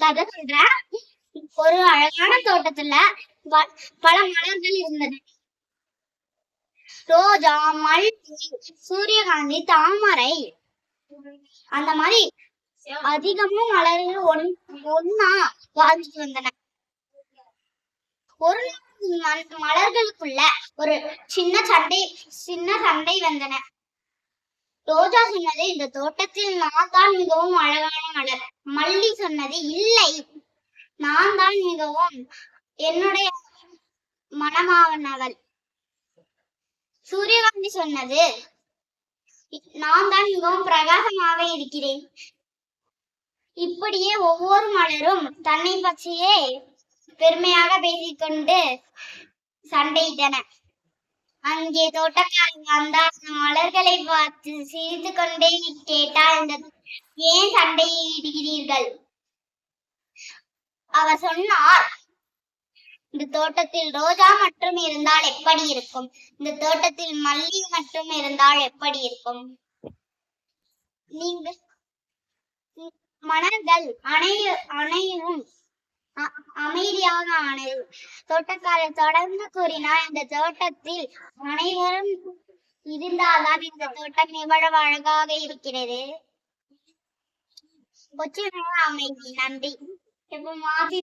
கதை சொல்றேன். ஒரு அழகான தோட்டத்துல பல மலர்கள் இருந்தன. ரோஜா, மல்லி, சூரியகாந்தி, தாமரை, அந்த மாதிரி அதிகமும் மலர்கள் ஒன்னா வாழ்ந்துட்டு வந்தன. ஒரு மலர்களுக்குள்ள ஒரு சின்ன சண்டை வந்தன. ரோஜா சொன்னது, இந்த தோட்டத்தில் நான் தான் மிகவும் அழகான மலர். மல்லி சொன்னது, இல்லை, நான் தான் மிகவும் என்னுடைய மனமானவள். சூரியகாந்தி சொன்னது, நான் தான் மிகவும் பிரகாசமாக இருக்கிறேன். இப்படியே ஒவ்வொரு மலரும் தன்னை பற்றியே பெருமையாக பேசிக்கொண்டு சண்டையிட்டன. அங்கே தோட்டக்காரன் வந்தார். மலர்களை பார்த்து சிரித்து கொண்டே கேட்டார், ஏன் சண்டையிடுகிறீர்கள்? அவர் சொன்னார், இந்த தோட்டத்தில் ரோஜா மட்டும் இருந்தால் எப்படி இருக்கும்? இந்த தோட்டத்தில் மல்லி மட்டும் இருந்தால் எப்படி இருக்கும்? நீங்கள் மலர்கள் அனைவரும் அமைதியாக ஆனது. தோட்டக்காரர் தொடர்ந்து கூறினார், இந்த தோட்டத்தில் அனைவரும் இருந்தால்தான் இந்த தோட்டம் எவ்வளவு அழகாக இருக்கிறது. அமைதி. நன்றி. இப்ப மாத்தி